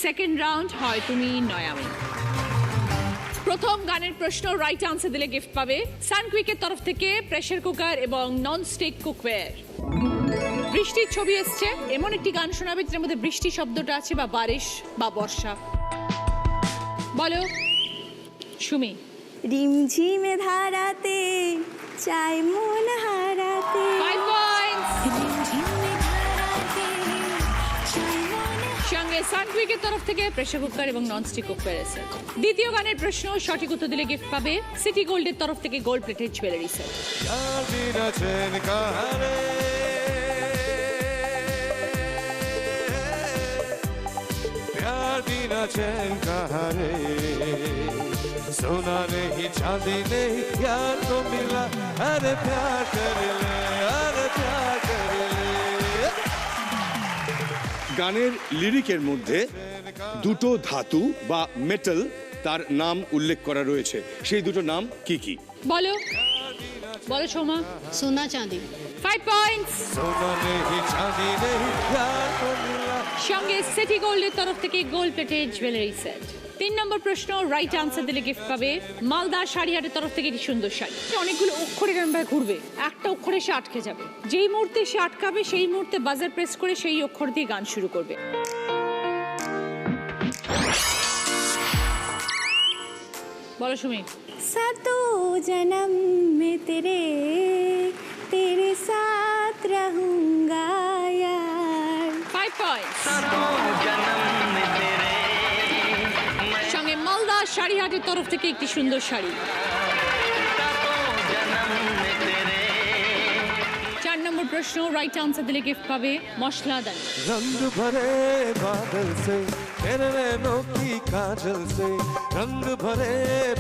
সেকেন্ড রাউন্ড, হয় তুমি নয় আমি। প্রথম গানের প্রশ্ন রাইট আনসার দিলে গিফট পাবে সানকুইকের তরফ থেকে প্রেসার কুকার এবং ননস্টিক কুকওয়্যার। বৃষ্টির ছবি এসছে, এমন একটি গান শোনাবে যেটার মধ্যে বৃষ্টি শব্দটা আছে, বা বারিশ বা বর্ষা। বলো সুমি। রিমঝিমে ধারাতে চাই মন হারাতে। 5 পয়েন্টস। সঙ্গে সানকুইকের তরফ থেকে প্রেসার কুকার এবং ননস্টিক কুকওয়্যার এসে। দ্বিতীয় গানের প্রশ্ন সঠিক উত্তর দিলে গিফট পাবে সিটি গোল্ডের তরফ থেকে গোল্ড প্লেটেড জুয়েলারি সেট। सोना नहीं चांदी नहीं प्यार तो मिला, अरे प्यार कर ले, अरे प्यार कर ले। গানের লিরিকের মধ্যে দুটো ধাতু বা মেটাল তার নাম উল্লেখ করা রয়েছে, সেই দুটো নাম কি কি? বলো বলো সোমা। সোনা চাঁদি। 5 পয়েন্টস। सोना नहीं चांदी नहीं प्यार तो मिला। সঙ্গে সিটি গোল্ডের তরফ থেকে গোল্ড প্লেটেড জুয়েলারি সেট। 3 নম্বর প্রশ্ন রাইট আনসার দিলে গিফট পাবে মালদা শাড়িহাটের তরফ থেকে একটি সুন্দর শাড়ি। অনেকগুলো অক্ষরে এরকম ঘুরবে, একটা অক্ষরে সে আটকে যাবে, যেই মুহূর্তে সে আটকাবে সেই মুহূর্তে বাজার প্রেস করে সেই অক্ষর দিয়ে গান শুরু করবে। বলো সুমি। सातों जन्म में तेरे साथ रहूंगा यार। 5 পয়েন্টস। সঙ্গে মালদা শাড়িহাটের তরফ থেকে একটি সুন্দর শাড়ি। 4 নম্বর প্রশ্ন রাইট আনসার দিলে গিফট পাবে মশলাদানি। रंग भरे बादल से तेरे नैनों की काजल से, रंग भरे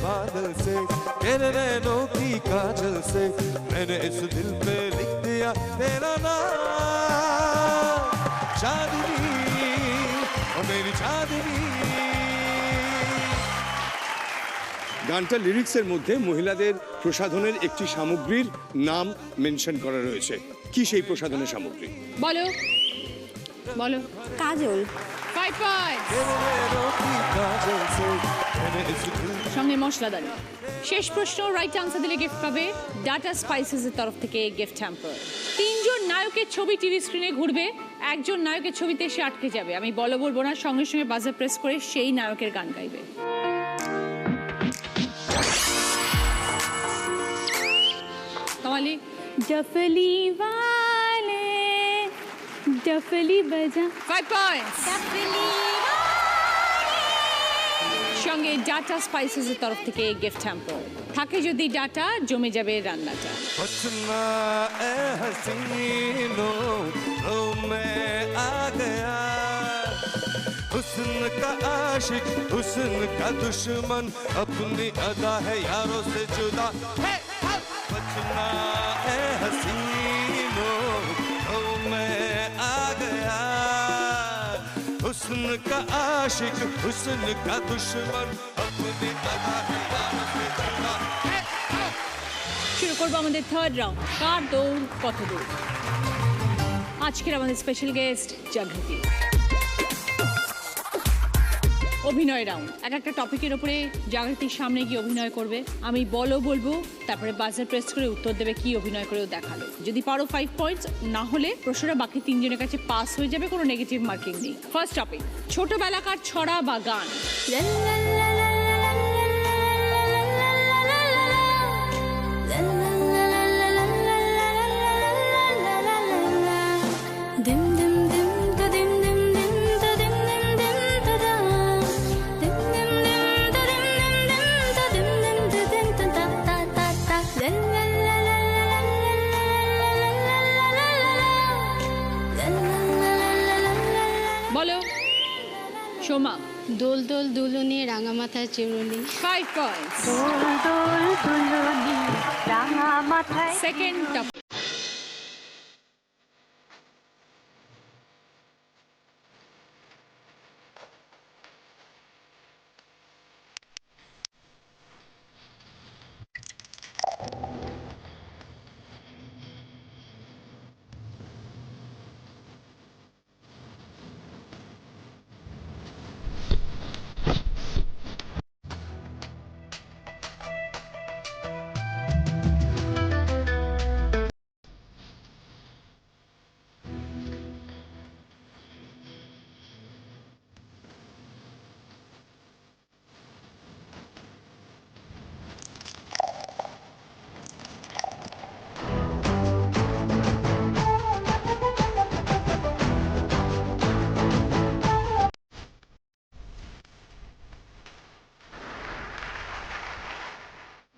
बादल से तेरे नैनों की काजल से, मैंने इस दिल पे लिख दिया तेरा नाम, चांदनी ओ मेरी चांदनी। গানটার লিরিক্সের মধ্যে মহিলাদের প্রসাধনের একটি সামগ্রীর নাম মেনশন করা রয়েছে, কি সেই প্রসাধনের সামগ্রী? বলো বলো। কাজল। 5 পয়েন্টস। সঙ্গে মশলাদানি। শেষ প্রশ্ন রাইট আনসার দিলে গিফট পাবে ডাটা স্পাইসেস এর তরফ থেকে গিফট হ্যাম্পার। 3 জন নায়কের ছবি টিভি স্ক্রিনে ঘুরবে, একজন নায়কের ছবিতে এসে আটকে যাবে, আমি বলবো না, সঙ্গে সঙ্গে বাজার প্রেস করে সেই নায়কের গান গাইবে। कमाली। डफली वाले डफली बजा। 5 पॉइंट्स। সঙ্গে ডাটা স্পাইসেস এর তরফ থেকে গিফট হ্যাম্পার। থাকে যদি ডাটা জমে যাবে রান্নাটা। बचना ए हसीनो लो मैं आ गया, हुस्न का आशिक हुस्न का दुश्मन, अपनी अदा है यारों से जुदा। बचना ए हसीनो लो मैं आ गया, हुस्न का आशिक हुस्न का दुश्मन, अपनी अदा है यारों से जुदा। শুরু করবো আমাদের থার্ড রাউন্ড, কার দৌড় কত দূর। আজকের আমাদের স্পেশাল গেস্ট জাগৃতি। অভিনয় রাউন্ড, একটা টপিকের উপরে জাগৃতির সামনে গিয়ে অভিনয় করবে, আমি বলবো, তারপরে বাজার প্রেস করে উত্তর দেবে কি অভিনয় করেও দেখালো। যদি পারো 5 পয়েন্টস, না হলে প্রশ্নটা বাকি 3 জনের কাছে পাস হয়ে যাবে, কোনো নেগেটিভ মার্কিং নেই। ফার্স্ট টপিক, ছোটবেলাকার ছড়া বা গান। বলো সোমা। দোল দোল দুলুনি রাঙা মাথায় চিরুনি। 5 পয়েন্টস। দোল দোল দুলুনি রাঙা মাথায়। সেকেন্ড টপিক,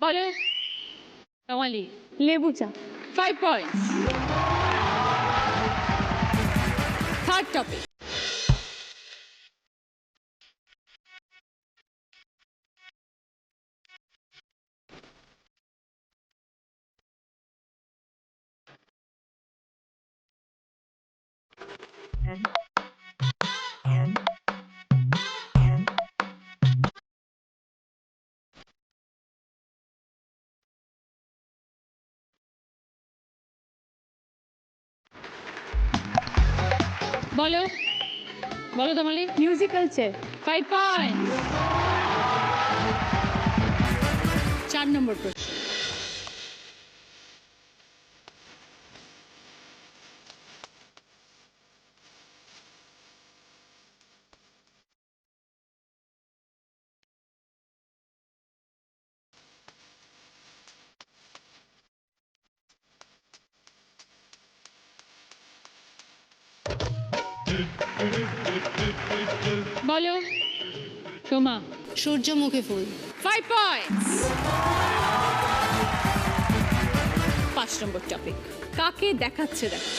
বলো তমালি। লেবু চা। 5 points. Third topic. বলো বলো তমালি। Musical chair. 5 points. 4 নম্বর প্রশ্ন। বলো সোমা। সূর্যমুখী ফুল। 5 points. 5 নম্বর টপিক। কাকে দেখাচ্ছে দেখো।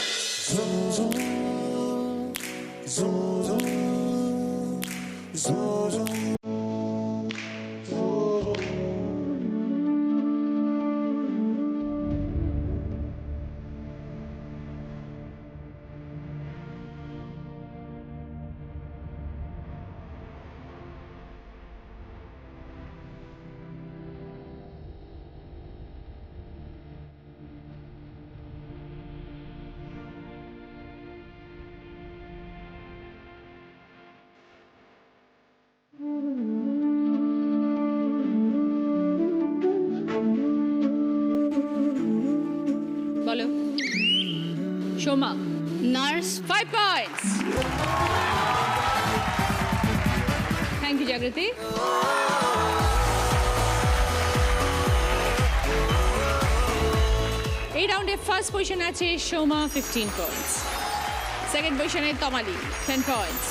বলো Soma. Nurse. 5 points. Thank you, Jagriti. এই রাউন্ডে ফার্স্ট পজিশন আছে সোমা 15 points. সেকেন্ড পজিশনে তমালি 10 points.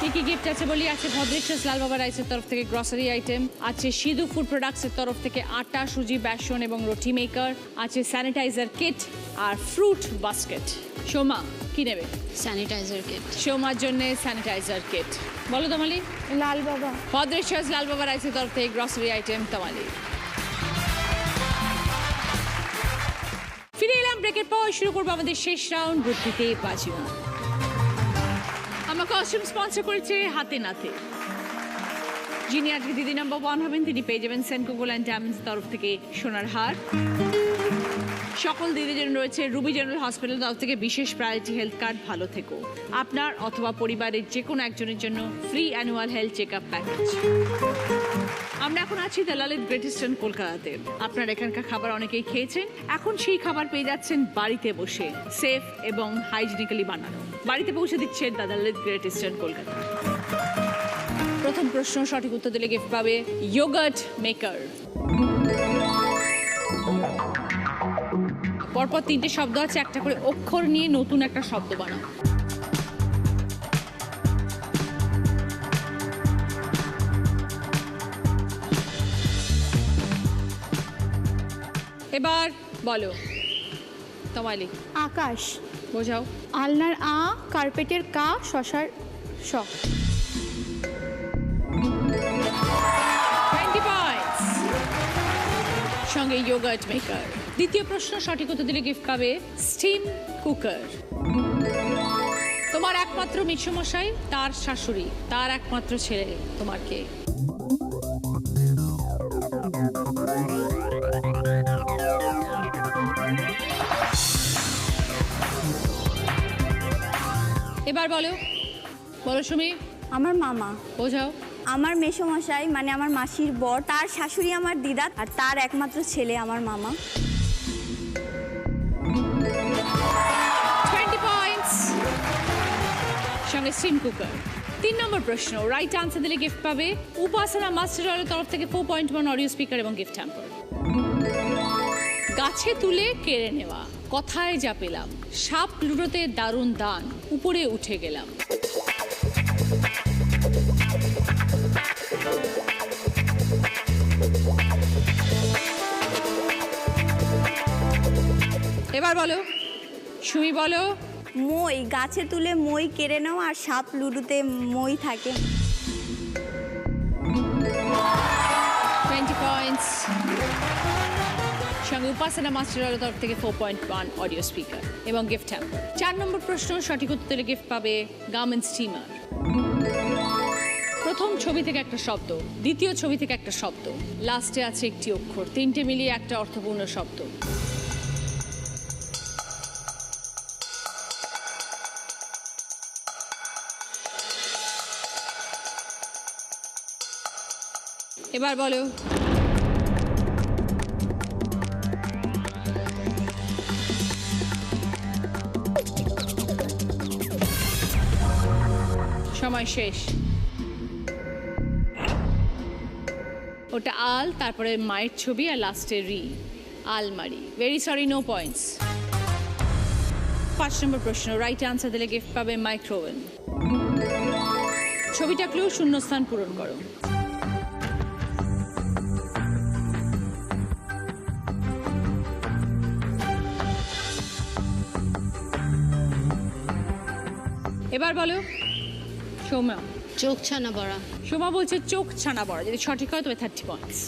কি কি গিফট আছে বলি। আছে ভদ্রেশ্বর লাল বাবা রাইসের তরফ থেকে গ্রসারি আইটেম, আছে সিধু ফুড প্রোডাক্টসের তরফ থেকে আটা সুজি বেসন এবং রুটি মেকার, আছে স্যানিটাইজার কিট আর ফ্রুট বাস্কেট। সোমা কি নেবে? Sanitiser kit. সোমার জন্য স্যানিটাইজার কিট। বলো তমালি। লাল বাবা। ভদ্রেশ্বর লাল বাবা রাইসের তরফ থেকে গ্রসারি আইটেম তমালি। ফিরে এলাম ব্রেকের পর। শুরু করবো আমাদের শেষ রাউন্ড, বুদ্ধিতে বাজিও। আমার কস্টিউম স্পন্সর করেছে হাতে নাতে। যিনি আজকে দিদি নাম্বার 1 হবেন তিনি পেয়ে যাবেন সেনকো গোল্ড অ্যান্ড ডায়মন্ডস তরফ থেকে সোনার হার। সকল দিদির জন্য রয়েছে রুবি জেনারেল হসপিটাল তরফ থেকে বিশেষ প্রায়োরিটি হেলথ কার্ড। ভালো থেকো। আপনার অথবা পরিবারের যে কোনো একজনের জন্য free annual health check up package. আমরা এখন আছি দ্য ললিত গ্রেট ইস্টার্ন কলকাতাতে। আপনার এখানকার খাবার অনেকেই খেয়েছেন, এখন সেই খাবার পেয়ে যাচ্ছেন বাড়িতে বসে, সেফ এবং হাইজিনিক্যালি বানানো। বাড়িতে পৌঁছে দিচ্ছে the Lalit great eastern Kolkata. প্রথম প্রশ্ন সঠিক উত্তর দিলে গিফট পাবে ইয়োগার্ট মেকার। পরপর 3টে শব্দ আছে, একটা করে অক্ষর নিয়ে নতুন একটা শব্দ বানাও। এবার বলো তমালি। আকাশ। বোঝাও। আলনার আ, কার্পেটের কা, শশার শ। 20 points. সঙ্গে ইয়োগার্ট মেকার। দ্বিতীয় প্রশ্ন সঠিক উত্তর দিলে গিফট পাবে স্টিম কুকার। তোমার একমাত্র মেসোমশাই, তার শাশুড়ি, তার একমাত্র ছেলে তোমার কে? এবার বলো বলো সুমি। আমার মামা। বোঝাও। আমার মেসোমশাই মানে আমার মাসির বর, তার শাশুড়ি আমার দিদা, আর তার একমাত্র ছেলে আমার মামা। 20 points. সঙ্গে স্টিম কুকার। 3 নম্বর প্রশ্ন রাইট আনসার দিলে গিফট পাবে উপাসনা মাস্টার অয়েলের তরফ থেকে 4.1 অডিও স্পিকার এবং গিফট হ্যাম্পার। গাছে তুলে কেড়ে নেওয়া, কথায় যা পেলাম, সাপ লুটোতে দারুণ দান, উপরে উঠে গেলাম। এবার বলো, সুমি বলো। মই, গাছে তুলে মই কেড়ে নেওয়া, আর সাপ লুডোতে মই থাকে। 20 পয়েন্টস। সঙ্গে উপাসনা মাস্টারের তরফ থেকে 4.1 অডিও স্পিকার এবং গিফট হ্যাম্পার। 4 নম্বর প্রশ্ন সঠিক উত্তরে গিফট পাবে গার্মেন্ট স্টিমার। প্রথম ছবি থেকে একটা শব্দ, দ্বিতীয় ছবি থেকে একটা শব্দ, লাস্টে আছে একটি অক্ষর, তিনটে মিলিয়ে একটা অর্থপূর্ণ শব্দ। এবার বলো, সময় শেষ। ওটা আল, তারপরে মায়ের ছবি আর লাস্টে রি, আলমারি। Very sorry, no points. 5 নম্বর প্রশ্ন, রাইট আনসার দিলে গিফট পাবে মাইক্রোওভেন। ছবিটা ক্লু, শূন্যস্থান পূরণ করো। এবার বলো সোমা। চোখ ছানা বড়া। সোমা বলছে চোখ ছানা বড়া, যদি সঠিক হয় তবে 30 পয়েন্টস।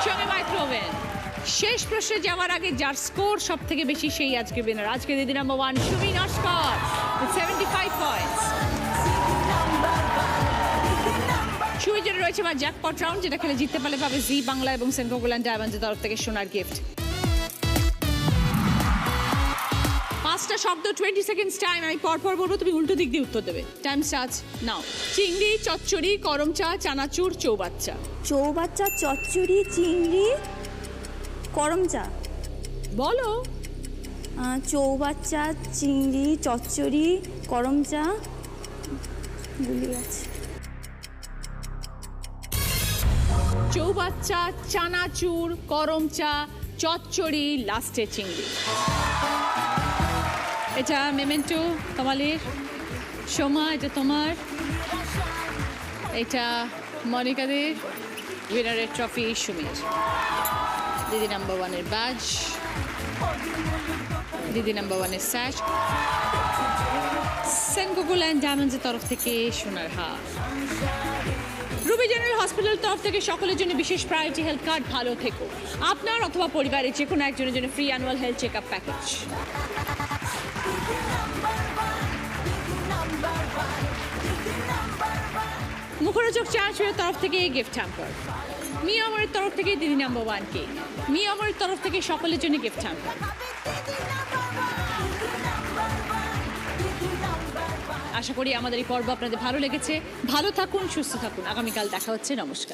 সঙ্গে মাইক্রোওভেন। শেষ প্রশ্নে যাওয়ার আগে যার স্কোর সব থেকে বেশি সেই আজকে উইনার। আজকে দিদি নাম্বার 1 সুমি নস্কর 75 পয়েন্টস। সুমির জন্য রয়েছে আমার জ্যাকপট রাউন্ড, যেটা খেলে জিততে পারলে পাবে জি বাংলা এবং সেনকো গোল্ড ডায়মন্ডসের তরফ থেকে সোনার গিফট। 5টা শব্দ, 20 সেকেন্ডস টাইম। আমি পরপর বলবো, তুমি উল্টো দিক দিয়ে উত্তর দেবে। Time starts now. চিংড়ি, চচ্চড়ি, করমচা, চানাচুর, চৌবাচ্চা। চৌবাচ্চা, চচ্চড়ি, চিংড়ি, করমচা। বলো। চৌবাচ্চা, চিংড়ি, চচ্চড়ি, করমচা, গুলি আছে। চৌবাচ্চা, চানাচুর, করমচা, চচ্চড়ি, লাস্টে চিংড়ি। এটা মেমেন্টো কামালের। সোমা, এটা তোমার। এটা মনিকাদের। উইনারের ট্রফি সুমির। দিদি নাম্বার 1-এর ব্যাজ, দিদি নাম্বার 1-এর স্যাশ, সেনকো গোল্ড ডায়মন্ডসের তরফ থেকে সোনার হার। রুবি জেনারেল হসপিটাল তরফ থেকে সকলের জন্য বিশেষ প্রায়োরিটি হেলথ কার্ড। ভালো থেকো। আপনার অথবা পরিবারের যে কোনো একজনের জন্য free annual health check up package. মুখরোচক চার্চের তরফ থেকে গিফট হ্যাম্পার। মি আমরের তরফ থেকে দিদি নাম্বার 1 কে। মি আমরের তরফ থেকে সকলের জন্য গিফট হ্যাম্পার। আশা করি আমাদের এই পর্ব আপনাদের ভালো লেগেছে। ভালো থাকুন, সুস্থ থাকুন। আগামীকাল দেখা হচ্ছে। নমস্কার।